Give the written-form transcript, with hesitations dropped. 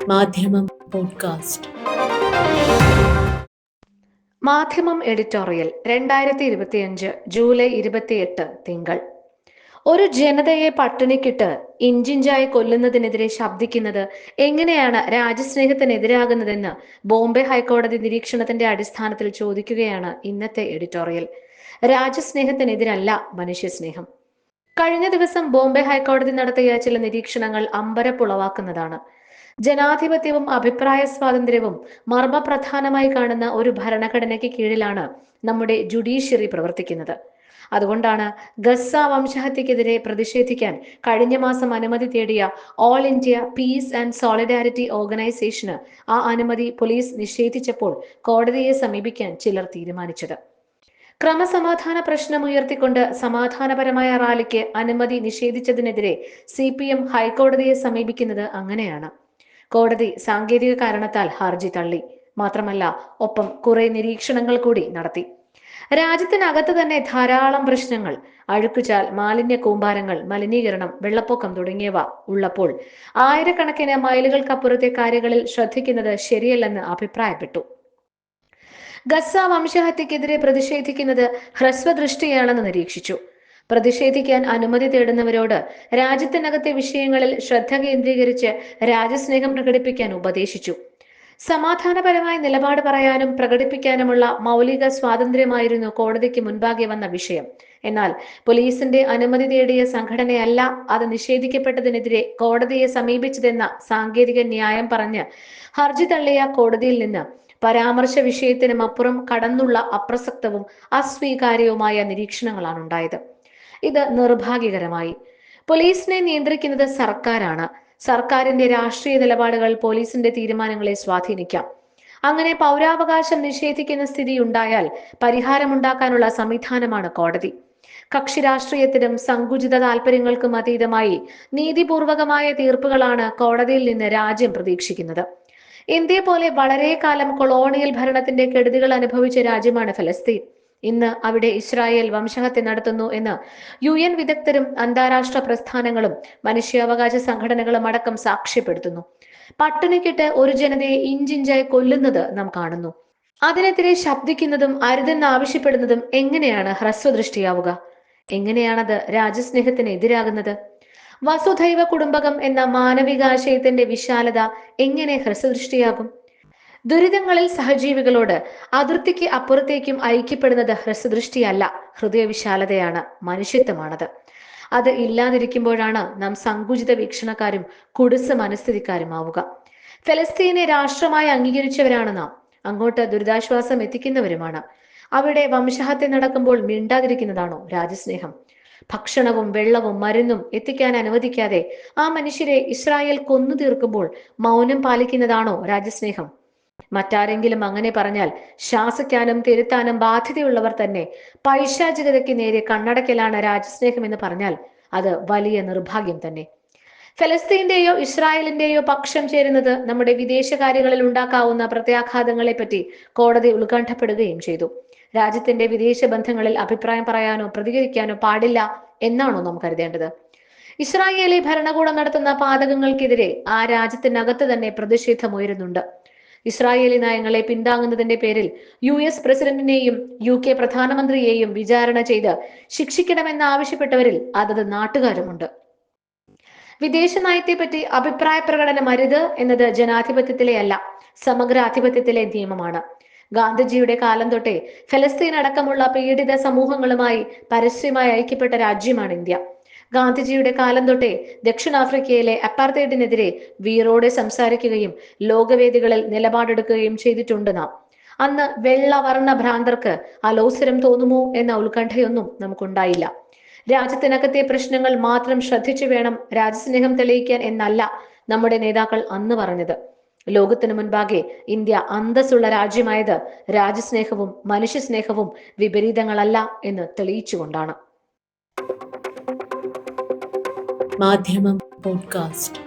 മാധ്യമം പോഡ്കാസ്റ്റ്. മാധ്യമം editorial 2025 July 28 തിങ്കൾ. ഒരു ജനതയെ പട്ടിണിക്കിട്ട് ഇഞ്ചിഞ്ചായി കൊല്ലുന്നതിനെതിരെ ശബ്ദിക്കുന്നത് എങ്ങനെയാണ് രാജ്യസ്നേഹത്തിനെതിരാകുന്നതെന്ന് ബോംബെ ഹൈക്കോടതി നിരീക്ഷണത്തിന്റെ അടിസ്ഥാനത്തിൽ ചോദിക്കുകയാണ് ഇന്നത്തെ എഡിറ്റോറിയൽ. രാജ്യസ്നേഹത്തിനെതിരല്ല മനുഷ്യസ്നേഹം. കഴിഞ്ഞ ദിവസം ബോംബെ ഹൈക്കോടതി നടത്തിയ ചില നിരീക്ഷണങ്ങൾ അമ്പരപ്പുളവാക്കുന്നതാണ്. ജനാധിപത്യവും അഭിപ്രായ സ്വാതന്ത്ര്യവും മർമ്മപ്രധാനമായി കാണുന്ന ഒരു ഭരണഘടനയ്ക്ക് കീഴിലാണ് നമ്മുടെ ജുഡീഷ്യറി പ്രവർത്തിക്കുന്നത്. അതുകൊണ്ടാണ് ഗസ വംശഹത്യക്കെതിരെ പ്രതിഷേധിക്കാൻ കഴിഞ്ഞ മാസം അനുമതി തേടിയ all India piece and solidarity ഓർഗനൈസേഷന് ആ അനുമതി പോലീസ് നിഷേധിച്ചപ്പോൾ കോടതിയെ സമീപിക്കാൻ ചിലർ തീരുമാനിച്ചത്. ക്രമസമാധാന പ്രശ്നം ഉയർത്തിക്കൊണ്ട് സമാധാനപരമായ റാലിക്ക് അനുമതി നിഷേധിച്ചതിനെതിരെ CPM ഹൈക്കോടതിയെ സമീപിക്കുന്നത് അങ്ങനെയാണ്. കോടതി സാങ്കേതിക കാരണത്താൽ ഹർജി തള്ളി. മാത്രമല്ല, ഒപ്പം കുറെ നിരീക്ഷണങ്ങൾ കൂടി നടത്തി. രാജ്യത്തിനകത്ത് തന്നെ ധാരാളം പ്രശ്നങ്ങൾ, അഴുക്കുചാൽ, മാലിന്യ കൂമ്പാരങ്ങൾ, മലിനീകരണം, വെള്ളപ്പൊക്കം തുടങ്ങിയവ ഉള്ളപ്പോൾ ആയിരക്കണക്കിന് മൈലുകൾക്കപ്പുറത്തെ കാര്യങ്ങളിൽ ശ്രദ്ധിക്കുന്നത് ശരിയല്ലെന്ന് അഭിപ്രായപ്പെട്ടു. ഗസ വംശഹത്യക്കെതിരെ പ്രതിഷേധിക്കുന്നത് ഹ്രസ്വദൃഷ്ടിയാണെന്ന് നിരീക്ഷിച്ചു. പ്രതിഷേധിക്കാൻ അനുമതി തേടുന്നവരോട് രാജ്യത്തിനകത്തെ വിഷയങ്ങളിൽ ശ്രദ്ധ കേന്ദ്രീകരിച്ച് രാജ്യസ്നേഹം പ്രകടിപ്പിക്കാൻ ഉപദേശിച്ചു. സമാധാനപരമായ നിലപാട് പറയാനും പ്രകടിപ്പിക്കാനുമുള്ള മൗലിക സ്വാതന്ത്ര്യമായിരുന്നു കോടതിക്ക് മുൻപാകെ വന്ന വിഷയം. എന്നാൽ പോലീസിന്റെ അനുമതി തേടിയ സംഘടനയല്ല അത് നിഷേധിക്കപ്പെട്ടതിനെതിരെ കോടതിയെ സമീപിച്ചതെന്ന സാങ്കേതിക ന്യായം പറഞ്ഞ് ഹർജി തള്ളിയ കോടതിയിൽ നിന്ന് പരാമർശ വിഷയത്തിനും അപ്പുറം കടന്നുള്ള അപ്രസക്തവും അസ്വീകാര്യവുമായ നിരീക്ഷണങ്ങളാണ് ഉണ്ടായത്. ഇത് നിർഭാഗ്യകരമായി. പോലീസിനെ നിയന്ത്രിക്കുന്നത് സർക്കാരാണ്. സർക്കാരിന്റെ രാഷ്ട്രീയ നിലപാടുകൾ പോലീസിന്റെ തീരുമാനങ്ങളെ സ്വാധീനിക്കാം. അങ്ങനെ പൗരാവകാശം നിഷേധിക്കുന്ന സ്ഥിതി ഉണ്ടായാൽ പരിഹാരമുണ്ടാക്കാനുള്ള സംവിധാനമാണ് കോടതി. കക്ഷി രാഷ്ട്രീയത്തിനും സങ്കുചിത താല്പര്യങ്ങൾക്കും അതീതമായി നീതിപൂർവകമായ തീർപ്പുകളാണ് കോടതിയിൽ നിന്ന് രാജ്യം പ്രതീക്ഷിക്കുന്നത്. ഇന്ത്യയെ പോലെ വളരെ കാലം കൊളോണിയൽ ഭരണത്തിന്റെ കെടുതികൾ അനുഭവിച്ച രാജ്യമാണ് ഫലസ്തീൻ. ഇന്ന് അവിടെ ഇസ്രായേൽ വംശഹത്യ നടത്തുന്നു എന്ന് UN വിദഗ്ധരും അന്താരാഷ്ട്ര പ്രസ്ഥാനങ്ങളും മനുഷ്യാവകാശ സംഘടനകളും അടക്കം സാക്ഷ്യപ്പെടുത്തുന്നു. പട്ടിണിക്കിട്ട് ഒരു ജനതയെ ഇഞ്ചിഞ്ചായി കൊല്ലുന്നത് നാം കാണുന്നു. അതിനെതിരെ ശബ്ദിക്കുന്നതും അരുതെന്ന് ആവശ്യപ്പെടുന്നതും എങ്ങനെയാണ് ഹ്രസ്വദൃഷ്ടിയാവുക? എങ്ങനെയാണത് രാജ്യസ്നേഹത്തിന് എതിരാകുന്നത്? വസുധൈവ കുടുംബകം എന്ന മാനവികാശയത്തിന്റെ വിശാലത എങ്ങനെ ഹ്രസ്വദൃഷ്ടിയാകും? ദുരിതങ്ങളിൽ സഹജീവികളോട് അതിർത്തിക്ക് അപ്പുറത്തേക്കും ഐക്യപ്പെടുന്നത് ഹ്രസ്വദൃഷ്ടിയല്ല, ഹൃദയവിശാലതയാണ്, മനുഷ്യത്വമാണത്. അത് ഇല്ലാതിരിക്കുമ്പോഴാണ് നാം സങ്കുചിത വീക്ഷണക്കാരും കുടുസ മനസ്ഥിതിക്കാരുമാവുക. ഫലസ്തീനെ രാഷ്ട്രമായി അംഗീകരിച്ചവരാണ് നാം. അങ്ങോട്ട് ദുരിതാശ്വാസം എത്തിക്കുന്നവരുമാണ്. അവിടെ വംശഹത്യ നടക്കുമ്പോൾ മിണ്ടാതിരിക്കുന്നതാണോ രാജ്യസ്നേഹം? ഭക്ഷണവും വെള്ളവും മരുന്നും എത്തിക്കാൻ അനുവദിക്കാതെ ആ മനുഷ്യരെ ഇസ്രായേൽ കൊന്നു തീർക്കുമ്പോൾ മൗനം പാലിക്കുന്നതാണോ രാജ്യസ്നേഹം? മറ്റാരെങ്കിലും അങ്ങനെ പറഞ്ഞാൽ ശാസിക്കാനും തിരുത്താനും ബാധ്യതയുള്ളവർ തന്നെ പൈശാചികതയ്ക്ക് നേരെ കണ്ണടക്കലാണ് രാജ്യസ്നേഹം എന്ന് പറഞ്ഞാൽ അത് വലിയ നിർഭാഗ്യം തന്നെ. ഫലസ്തീന്റെയോ ഇസ്രായേലിന്റെയോ പക്ഷം ചേരുന്നത് നമ്മുടെ വിദേശകാര്യങ്ങളിൽ ഉണ്ടാക്കാവുന്ന പ്രത്യാഘാതങ്ങളെ പറ്റി കോടതി ഉത്കണ്ഠപ്പെടുകയും ചെയ്തു. രാജ്യത്തിന്റെ വിദേശ ബന്ധങ്ങളിൽ അഭിപ്രായം പറയാനോ പ്രതികരിക്കാനോ പാടില്ല എന്നാണോ നാം കരുതേണ്ടത്? ഇസ്രായേലി ഭരണകൂടം നടത്തുന്ന പാതകങ്ങൾക്കെതിരെ ആ രാജ്യത്തിനകത്ത് തന്നെ പ്രതിഷേധം ഉയരുന്നുണ്ട്. ഇസ്രായേലി നയങ്ങളെ പിന്താങ്ങുന്നതിന്റെ പേരിൽ US പ്രസിഡന്റിനെയും UK പ്രധാനമന്ത്രിയെയും വിചാരണ ചെയ്ത് ശിക്ഷിക്കണമെന്ന് ആവശ്യപ്പെട്ടവരിൽ അതത് നാട്ടുകാരുമുണ്ട്. വിദേശ നയത്തെപ്പറ്റി അഭിപ്രായ പ്രകടനം അരുത് എന്നത് ജനാധിപത്യത്തിലെ അല്ല, സമഗ്രാധിപത്യത്തിലെ നിയമമാണ്. ഗാന്ധിജിയുടെ കാലം തൊട്ടേ ഫലസ്തീൻ അടക്കമുള്ള പീഡിത സമൂഹങ്ങളുമായി പരസ്യമായി ഐക്യപ്പെട്ട രാജ്യമാണ് ഇന്ത്യ. ഗാന്ധിജിയുടെ കാലം തൊട്ടേ ദക്ഷിണാഫ്രിക്കയിലെ അപ്പാർത്തൈഡിനെതിരെ വീറോടെ സംസാരിക്കുകയും ലോകവേദികളിൽ നിലപാടെടുക്കുകയും ചെയ്തിട്ടുണ്ട് നാം. അന്ന് വെള്ളവർണ്ണ ഭ്രാന്തർക്ക് അലോസരം തോന്നുമോ എന്ന ഉത്കണ്ഠയൊന്നും നമുക്കുണ്ടായില്ല. രാജ്യത്തിനകത്തെ പ്രശ്നങ്ങൾ മാത്രം ശ്രദ്ധിച്ചു വേണം രാജ്യസ്നേഹം തെളിയിക്കാൻ എന്നല്ല നമ്മുടെ നേതാക്കൾ അന്ന് പറഞ്ഞത്. ലോകത്തിനു മുൻപാകെ ഇന്ത്യ അന്തസ്സുള്ള രാജ്യമായത് രാജ്യസ്നേഹവും മനുഷ്യസ്നേഹവും വിപരീതങ്ങളല്ല എന്ന് തെളിയിച്ചുകൊണ്ടാണ്. മാധ്യമം പോഡ്കാസ്റ്റ്.